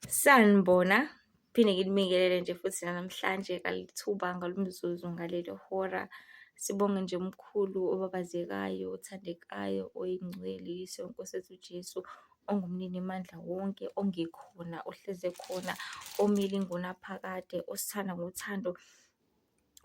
Sanibona, phinde nginibikelele nje futhi namhlanje ngalithuba ngalomzuzu ngaleli hora. Sibonge nje mkhulu obabazekayo, othandekayo, oyingcwele yiso iNkosi yethu uJesu, ongumnini mandla wonke, ongekhona, ohlezi ekhona, omile ingunaphakade, osithanda ngothando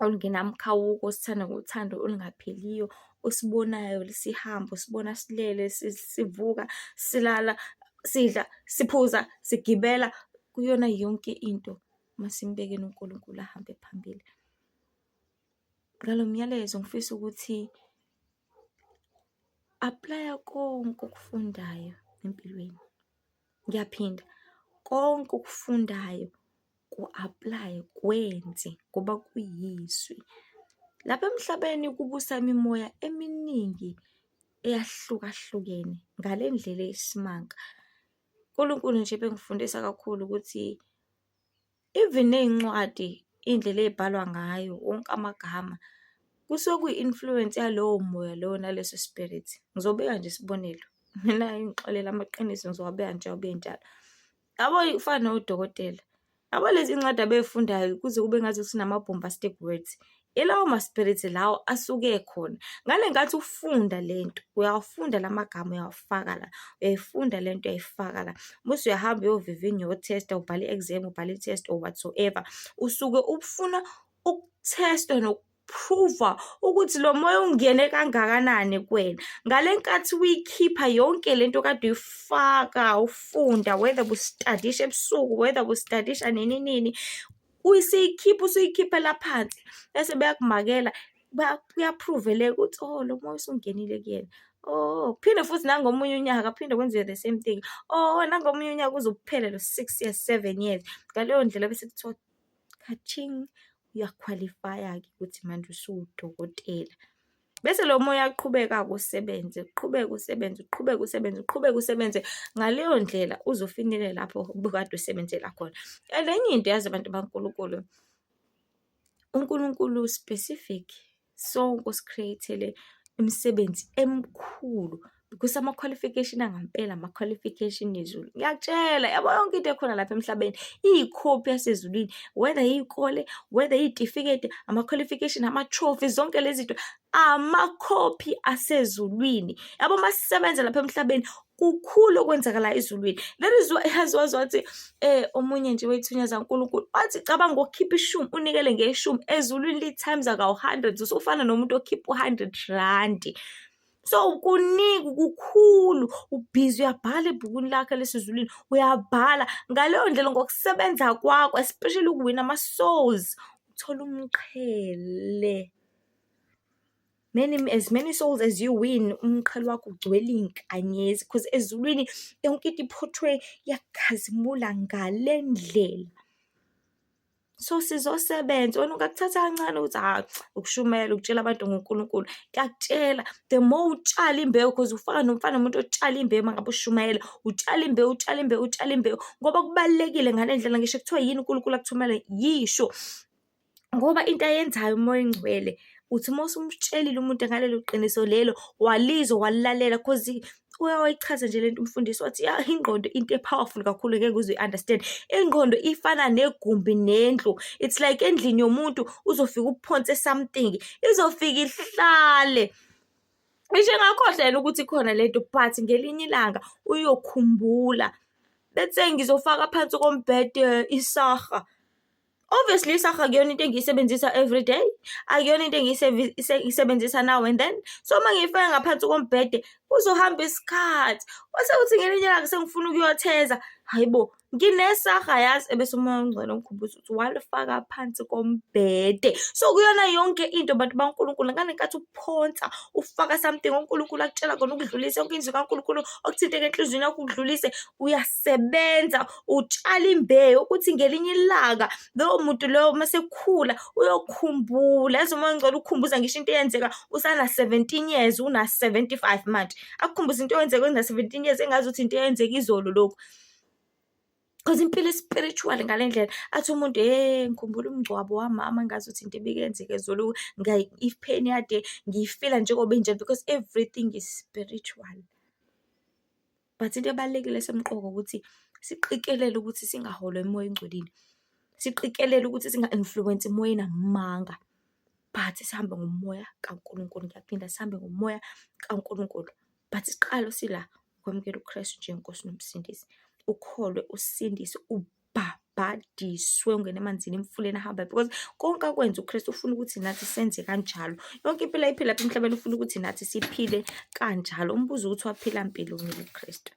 olungenamkhawuko, osithanda ngothando olungapheliyo, osibonayo sihamba, usibona silele, sivuka, silala, sidla, siphuza, sigibela, kuyona yonke into masimbekeni uNkulunkulu ahambe phambili. Ngalo myalezo ngifisa ukuthi aplaya konke okufundayo empilweni. Ngiyaphinda, konke okufundayo ku-aplaye, kwenze ngoba kuyiswi. Lapha emhlabeni kubusa imimoya eminingi eyahlukahlukene ngale ndlela eyisimanga. uNkulunkulu nje bengifundisa kakhulu ukuthi even ney'ncwadi indlela ey'bhalwa ngayo, wonke amagama kusuke kuyi-influence yalowo moya lowo naleso spirit. Ngizobeka nje isibonelo, mina ngixolela amaqiniso ngizowabeka nje abe njalo. Yabo kufana nodokotela, yabo lezi ncwadi abay'fundayo kuze kube ngazuthi nama-bombastic words, ilawo ma-spirit lawo asuke ekhona. Ngale ngathi ufunda lento, uyawafunda lamagama uyawafaka la, uyayifunda lento uyayifaka la. Bese uyahamba uyovivinya uyo-testa, ubhala i-exam, ubhala i-test or whatsoever. Usuke ufuna ukuthesta nokuphruva ukuthi lo moya ungene kangakanani kuwena. Ngale nkathi uyikhipha yonke lento kade uyifaka, ufunda, whether ubustadisha ebusuku, whether ubustadisha nini nini, usuyikhiphela phansi, bese beyakumakela, kuyapruveleka ukuthi oh lo moya usungenile kuyena. Oh, phinde futhi nangomunye unyaka phinde kwenziwe the same thing. Oh, nangomunye unyaka uze uphele lo 6 years, 7 years. Ngaleyo ndlela bese kuthiwa kaching, uyakhwalifaya-ke ukuthi manje usuwudokotela. Bese lo moya aqhubeka-ke usebenze, uqhubeke usebenze, uqhubeke usebenze, uqhubeke usebenze. Ngaleyo ndlela uzofinyelela lapho obukade usebenzela khona. And enye into yazi abantu baNkulunkulu, uNkulunkulu specific, sonke usi-create-ele imisebenzi emkhulu because ama-qualification angempela ama-qualification ezulu. Ngiyakutshela, yabo yonke into ekhona lapha emhlabeni iyikhophi yasezulwini, whether iy'kole, whether iy'tifiketi, ama-qualification, ama-trophy, zonke lezi zinto amakhophi asezulwini. Yabo masisebenza lapha emhlabeni kukhulu okwenzakala ezulwini. That is why yaziwazi wathi omunye nje wethunya zaNkulunkulu wathi cabanga ukukhipha ishumi unikele ngeshumi ezulwini li-times aka-100 usufana nomuntu okhipha u-100 rand. So kuningi kukhulu, ubhizi uyabhala ebhukwini lakho lesezulwini, uyabhala ngaleyo ndlela ngokusebenza kwakho, especially ukuwina ama-souls, uthola umqhele. As many souls as you win, umqhele wakho ugcwele iy'nkanyezi because ezulwini yonke into iphothrwe yakhazimula ngale ndlela. So sizosebenza, wena ungakuthatha kancane ukuthi ukushumayela ukutshela abantu ngoNkulunkulu. Ngiyakutshela, the more utshala imbewu because ufana nomuntu otshala imbewu mangabe ushumayela, utshala imbewu, utshala imbewu, utshala imbewu ngoba kubalulekile ngale ndlela. Ngisho kuthiwa yini uNkulunkulu akuthumela, yisho ngoba into ayenzayo umoya ingcwele uthi uma usumtshelile umuntu ngalelo qiniso lelo, walizwa walilalela because uyawayichaza nje lento umfundisi wathi ingqondo into e-powerful kakhulu, ngeke uze uyi-understand. Ingqondo ifana negumbi nendlu. It's like endlini yomuntu uzofika uphonse something, izofika ihlale. Ngisho engakhohlwa yena ukuthi khona lento but ngelinye ilanga uyokhumbula. Let's say ngizofaka phansi kombhede isaha. Obviously isaha akuyona into engiyisebenzisa every day, akuyona into engiyisebenzisa now and then. So uma ngiyifaka ngaphansi kombhede kuzohamba isikhathi, wase uthi ngelinye ilanga sengifuna ukuyotheza, hayibo nginesaha yazi, ebese umoya ongcwele ungikhumbuza ukuthi walifaka phansi kombhede. So kuyona yonke into bantu baNkulunkulu ngale nkathi uphonsa ufaka something uNkulunkulu akutshela khona ukudlulisa, yonke inzwi kaNkulunkulu okuthinteke enhlizweni yakho ukudlulise, uyasebenza, utshala imbewu ukuthi ngelinye ilanga lowo muntu loyo masekukhula uyokhumbula. Yazi umoya ongcwele ukukhumbuza ngisho into eyenzeka usana 17 years una 75 manje, akukhumbuza into eyenzeka una 17 years engazi ukuthi into eyenzeka izolo lokhu. Because impilo spiritual ngale ndlela athi umuntu ngikhumbula umngcwabo wamama ngazi ukuthi into ebikenzeka ezolo, ipain yade ngiyifila njengoba injalo because everything is spiritual. But into ebalulekile semqoka ukuthi siqikelele ukuthi singaholwa emoya engcolile, siqikelele ukuthi singa-influence emoyeni amanga, but sihambe ngomoya kaNkulunkulu. Ngiyaphinda, sihambe ngomoya kaNkulunkulu, but isiqalo sila ukwamukela uKristu njengenkosi nomsindisi, ukholwe, usindiswe, ubhabhadiswe, ungene emanzini emfuleni ahambayo, because konke akwenza uKristu ufuna ukuthi nathi senze kanjalo. Yonke impilo ayiphila lapha emhlabeni ufuna ukuthi nathi siphile kanjalo. Umbuzo ukuthi waphila mpilo yini uKristu.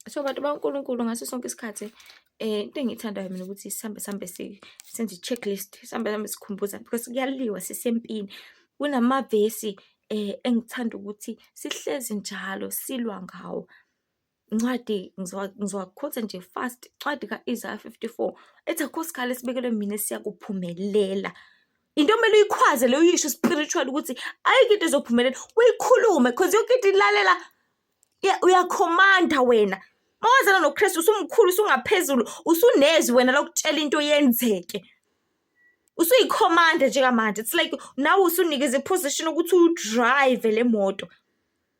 So bantu baNkulunkulu, ngaso sonke isikhathi into engiyithandayo mina ukuthi sihambe senze i-checklist, sihambe sikhumbuza, because kuyaliwa sisempini. Kunamavesi engithanda ukuthi sihlezi njalo silwa ngawo. Incwadi ngizowakhotha nje fast, incwadi ka-Isaiah 54 ethi akukho sikhala esibekelwe mina esiyakuphumelela. Into omele uyikhwaze leyo uyisho spiritual ukuthi ayikho into ezophumelela, uyikhulume, because yonke into ilalela uyakhomanda wena. Mawazana noKristu usumkhulu, usungaphezulu, usunezwi wena lokutshela into yenzeke. Usuyikhomanda njengamanje. It's like nawe usunikeza iposition ukuthi udrive le moto.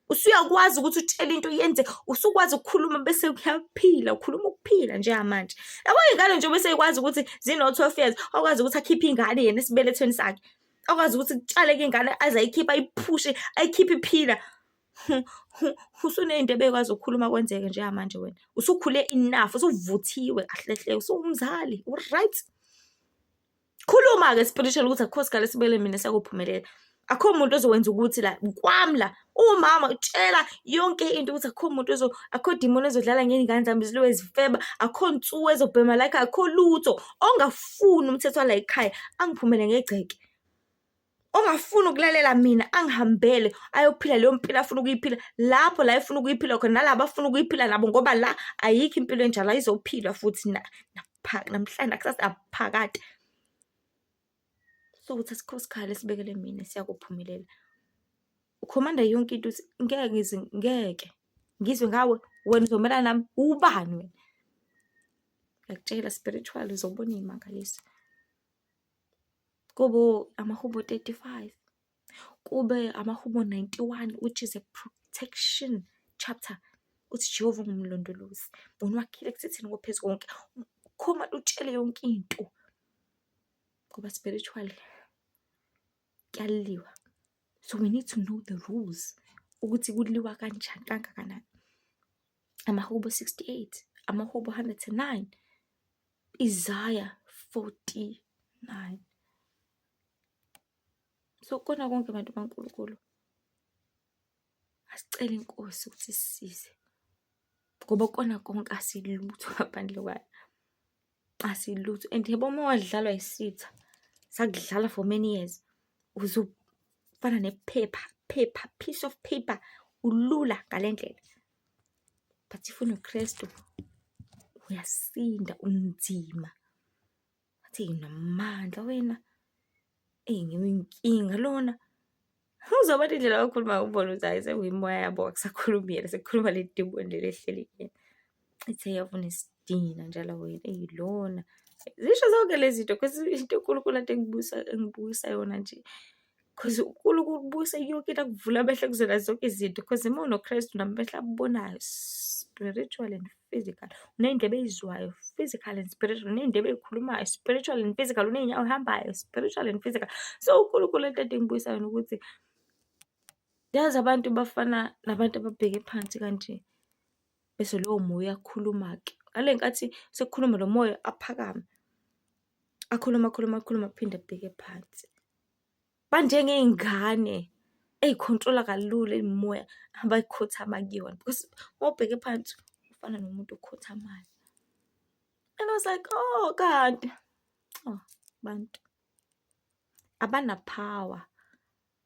Usuyakwazi ukuthi utshele into yenze, usukwazi ukukhuluma bese uyaphila, ukhuluma ukuphila njengamanje. Yabo ingane nje bese ikwazi ukuthi zino-12 years, akwazi ukuthi akhiphe ingane yena esibelethweni sakhe. Akwazi ukuthi kutshaleke ingane azayikhipha, ayiphushe, ayikhiphe iphila. Usuney'ndebe ekwazi ukukhuluma kwenzeke njengamanje wena. Usukhule enough, usuvuthiwe kahle hle, usumzali, right? Khuluma-ke spiritual ukuthi akukho sikhala esibekele mina esiyakuphumelela. Akukho umuntu ozowenza ukuthi la kwami la umama utshela yonke into ukuthi akukho demon ezodlala ngey'ngane zami ziliwe zifeba, akukho nsuku ezobhema la ekhaya, akukho lutho ongafuni umthetho wala ekhaya angiphumele ngegceke. Ongafuni ukulalela mina angihambele ayophila leyo mpilo afuna ukuyiphila lapho la efuna ukuyiphila khona, nalabo afuna ukuyiphila nabo, ngoba la ayikho impilo enjalo ayizophilwa futhi namhlanje nakusasa aphakade. So ukuthi asikho sikhala esibekele mina siyakuphumelela. Ukhomanda yonke into ukuthi ngeke ngizwe ngawe, wena uzomelana nami, ubani wena? Ngiyakutshela spiritual uzobona iy'mangaliso. Kube amaHubo 35, kube amaHubo 91, which is a protection chapter. Uthi Jehova ungumlondolozi, unwakhile kusetheni kophezu konke. Khoma utshele yonke into, ngoba spiritually kuyaliwa. So we need to know the rules ukuthi kuliwa kanjani kangakanani. AmaHubo 68, amaHubo 109, Isaiah 49. So kona konke bantu baNkulunkulu asicela inkosi ukuthi sisize, ngoba kona konke asilutho ngaphandle kwayo, asilutho. And yebo uma wadlalwa isitha, sakudlala for many years, uzufana nephepha, piece of paper, ulula ngale ndlela. But if unoKristu uyasinda, unzima, athi namandla wena, ngiyinkinga lona. Uzobona indlela okhuluma ubone ukuthi hayi sekuyimoya yabo, akusakhulumi yena, sekukhuluma le demon le ehleli kuyena. Ithe yavuna isidina njalo wena, lona. Zisho zonke lezi zinto, because into uNkulunkulu ade engibuyisa yona nje, because uNkulunkulu ukubuyisa yonke into, akuvula amehlo kuzona zonke izinto, because uma unoKristu namehlo akubonayo, spiritual and physical. Uney'ndebe ey'zwayo, physical and spiritual. Uney'ndebe ey'khulumayo, spiritual and physical. Uney'nyawo ey'hambayo, spiritual and physical. So uNkulunkulu into ade engibuyisa yona ukuthi yazi abantu bafana nabantu ababheke phansi kanje, bese lowo moya akhuluma-ke. Ngale nkathi sekukhuluma lo moya aphakame, akhuluma kuphinde abheke phansi. Banjengey'ngane ey'khontrola kalula imoya abayikhothama kuyona, because uma ubheke phansi ufana nomuntu okhothamayo. And I was like, oh kanti bantu abana-power.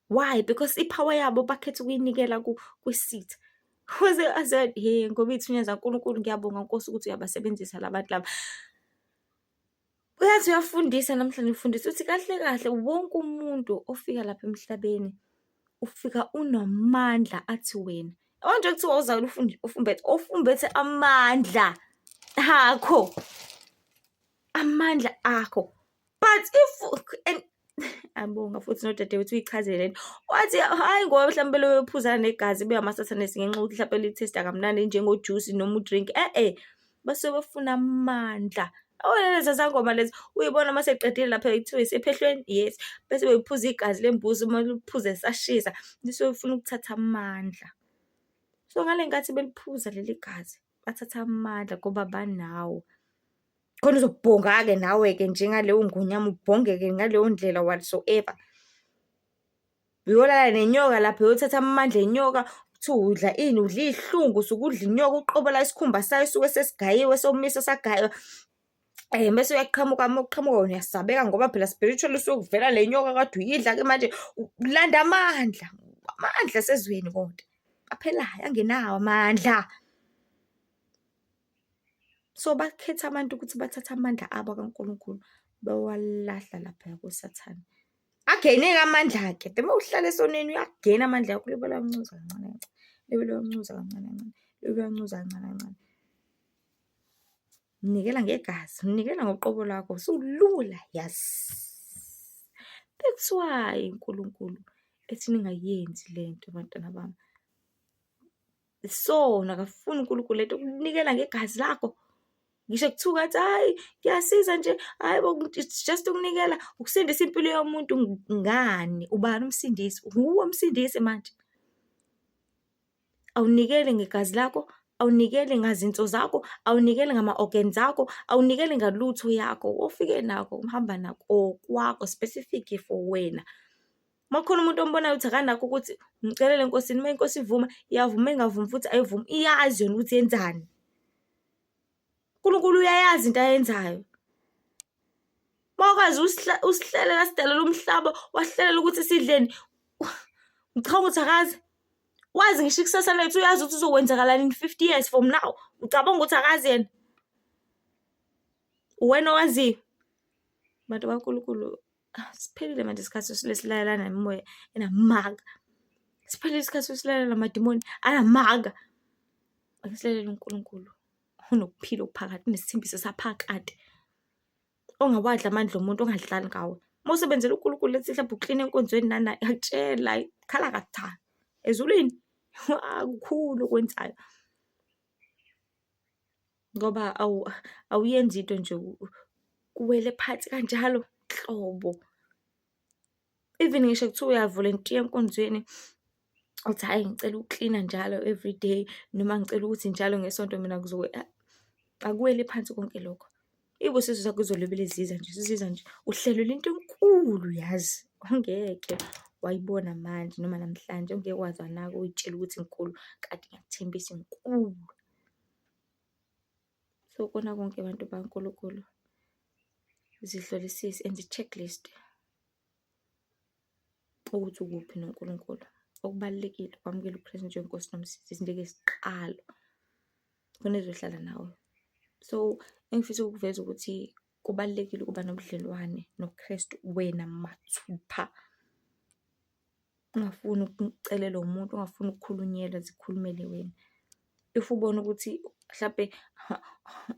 Why? Because ipower yabo bakhetha ukuyinikela kwisitha. Kuze aze ngoba ithunya zaNkulunkulu, ngiyabonga Nkosi ukuthi uyabasebenzisa labantu laba. Uyazi uyafundisa namhlanje, ufundisa uthi kahle kahle wonke umuntu ofika lapha emhlabeni ufika unamandla athi wena. Nje kuthiwa uzawula ufumbethe amandla akho. Amandla akho. But if Abonga futhi nodadewethu uyichazele lento. Wathi hhayi ngoba mhlawumbe beyophuzana negazi beyamasathanisi ngenxa yokuthi mhlawumbe li-taste-a kamnandi njengojusi noma udrink. Basuke befuna amandla. Yabona leza zangoma lezi, uyibona uma seqedile lapha kuthiwa isephehlweni, yes. Bese bephuza igazi lembuzi, uma liphuza lisashisa, lisuke lifuna ukuthatha amandla. So ngale nkathi beliphuza leli gazi, bathatha amandla ngoba banawo. Khona uzobhonga-ke nawe-ke njengaleyo ngonyama, ubhonge-ke ngaleyo ndlela whatsoever. Uyolala nenyoka lapha, uyothatha amandla enyoka, kuthiwa udla ini, udla iy'hlungu, usuke udla inyoka uqobola isikhumba sayo suke sesigayiwe somiswa sagaywa. Bese uyaqhamuka, uma uqhamuka wena uyasabeka ngoba phela spiritually usuke kuvela le nyoka kade uyidla-ke manje ulanda amandla. Amandla asezweni kodwa, aphelayo angenawo amandla. So bakhetha abantu ukuthi bathathe amandla abo kaNkulunkulu bewalahla lapha kusathane. Ageyine-ke amandla-ke, the more uhlala esonweni uyageyina amandla akho, libe liyawancuza kancane kancane, libe liyawancuza kancane kancane, libe liyawancuza kancane kancane. Mnikela ngegazi, mnikela ngoqobo lakho, sulula, yes. That's why uNkulunkulu ethi ningayenzi lento bantwana bami. Isona akafuni uNkulunkulu lento ukunikela ngegazi lakho. Ngisho kuthiwa ngathi hhayi kuyasiza nje, hhayi bo it's just ukunikela, ukusindisa impilo yomuntu. Ngani? Ubani umsindisi? Nguwe umsindisi manje. Awunikeli ngegazi lakho, awunikeli ngazinso zakho, awunikeli ngama-organs akho, awunikeli ngalutho yakho ofike nakho, uhamba nakho okwakho specific for wena. Makhona umuntu ombonayo ukuthi akanakho ukuthi umcelele enkosini, uma inkosi ivuma iyavuma, ingavumi futhi ayivumi, iyazi yona ukuthi yenzani. uNkulunkulu uyayazi into ayenzayo. Mawukwazi usihlelela sidalela umhlaba, wasihlelela ukuthi sidleni. Ucabanga ukuthi akazi? Wazi ngisho ikusasa lethu uyazi ukuthi uzokwenzakalani in 50 years from now. Ucabanga ukuthi akazi yena? Wena owaziyo? Bantu baNkulunkulu, siphelile manje isikhathi lesilalana nemimoya enamaga. Siphelile isikhathi sesilalana namadimoni anamaga. Akusilalele uNkulunkulu unokuphila okuphakathi, unesithembiso saphakade, ongawadla amandla omuntu, ongadlali ngawo. Uma usebenzela uNkulunkulu lethi mhlawumbe ukline enkonzweni nana, yakutshela ikhala katha ezulwini. Kukhulu okwenzayo. Ngoba awuyenzi into nje kuwele phansi kanjalo hlobo. Even ngisho kuthiwa uyavolontiya enkonzweni, uthi hhayi ngicela ukuklina njalo everyday, noma ngicela ukuthi njalo ngesonto mina akuweli phansi konke lokho. Iy'busiso zakho izolibele ziza nje, ziza nje. Uhlelelwe into enkulu yazi, ongeke wayibona manje noma namhlanje, ongeke wazi nako uyitshela ukuthi inkulu, kanti ngiyakuthembisa inkulu. So kona konke abantu baNkulunkulu, zihlolisise and i-checklist ukuthi ukuphi noNkulunkulu. Okubalulekile ukwamukela uKristu njengenkosi nomsindisi njengesiqalo khona ezohlala nawe. So engifisa ukuveza ukuthi kubalulekile ukuba nobudlelwane noKristu wena mathupha. Ungafuni ukucelela umuntu, ungafuni ukukhulunyelwa, zikhulumele wena. If ubona ukuthi mhlawumbe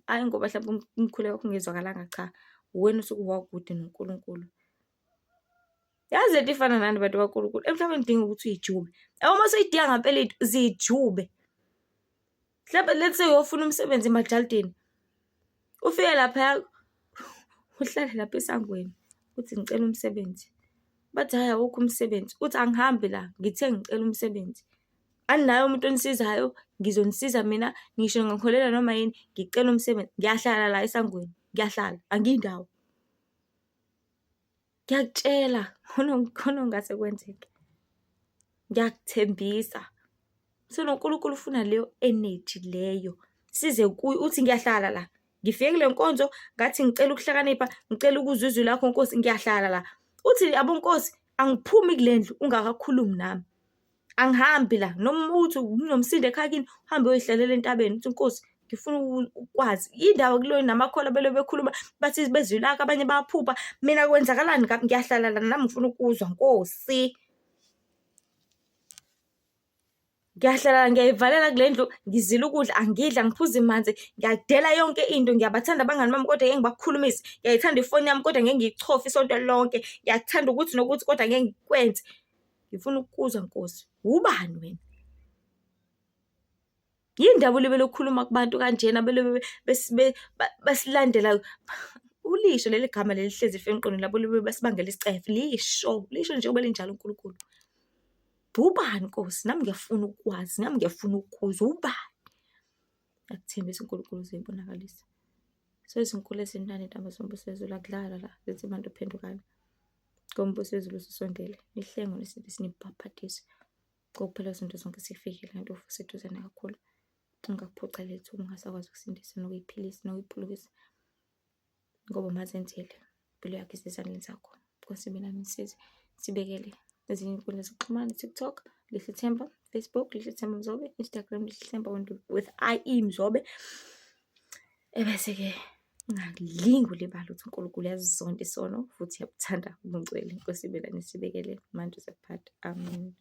hayi ngoba mhlawumbe umkhuleko wakho ungezwakalanga, cha, wena usuke wakude noNkulunkulu. Yazi lento ifana nani bantu baNkulunkulu, emhlabeni udinga ukuthi uyijube. Uma usuyidinga ngempela ziyijube. Mhlawumbe let's say uyofuna umsebenzi emajalideni, ufike lapha uhlale lapha esangweni uthi ngicela umsebenzi. Bathi hhayi awukho umsebenzi, uthi angihambi la, ngithe ngicela umsebenzi. Aninayo umuntu onisizayo, ngizonisiza mina, ngisho ngikholela noma yini, ngicela umsebenzi. Ngiyahlala la esangweni, ngiyahlala, angiyindawo. Ngiyakutshela khona ongase kwenzeke. Ngiyakuthembisa. So noNkulunkulu ufuna leyo energy leyo. Size kuye uthi ngiyahlala la. Ngifike kule nkonzo ngathi ngicela ukuhlakanipha, ngicela ukuzwa izwi lakho Nkosi, ngiyahlala la. Uthi yabo Nkosi, angiphumi kule ndlu ungakakhulumi nami. Angihambi la noma uthi unomsindo ekhaya kini, uhambe uyoyihlalela entabeni. Uthi Nkosi, ngifuna ukwazi indawo kuleyo namakhola belo bekhuluma bathi bezwi lakho, abanye bayaphupha. Mina kwenzakalani ngami? Ngiyahlala la nami ngifuna ukuzwa Nkosi. Ngiyahlala ngiyayivalela kule ndlu, ngizila ukudla, angidli, angiphuzi manzi, ngiyadela yonke into. Ngiyabathanda abangani bami kodwa ngeke ngibakhulumise. Ngiyayithanda ifoni yami kodwa ngeke ngiyichofe isonto lonke. Ngiyakuthanda ukuthi nokuthi kodwa ngeke ngikwenze. Ngifuna ukukuzwa Nkosi, ubani wena? Yini ndaba ulibele ukukhuluma kubantu kanjena besilandela ulisho leli gama leli hlezi life emqondweni labo libe basibangela isicefe. Lisho njengoba linjalo uNkulunkulu. Ubani Nkosi? Nami ngiyafuna ukwazi, nami ngiyafuna ukuzwa ubani? Akuthembisa uNkulunkulu uzoyibonakalisa. So izinkulu ezinani intamba zombuso wezulu akudlala la, zithi abantu phendukana. Ngombuso wezulu usondele, ihlengo nesinto esinibhaphathise. Kokuphela izinto zonke sifikile kanti ufuthi seduzane kakhulu. Ungakuphoca lethu ungasakwazi ukusindisa nokuyiphilisa nokuyiphulukisa. Ngoba mazenzele impilo yakhe isezandleni zakho. Nkosi mina nisize, sibekele ezinye inkundla zokuxhumana, TikTok, Lihle Themba, Facebook, Lihle Themba Mzobe, Instagram, Lihle Themba with IE Mzobe. Ebese-ke ungalingi ulibala ukuthi uNkulunkulu uyazizonda isono futhi uyabuthanda ubungcwele. Nkosi mina nisibekele manje uzakuphatha. Amen.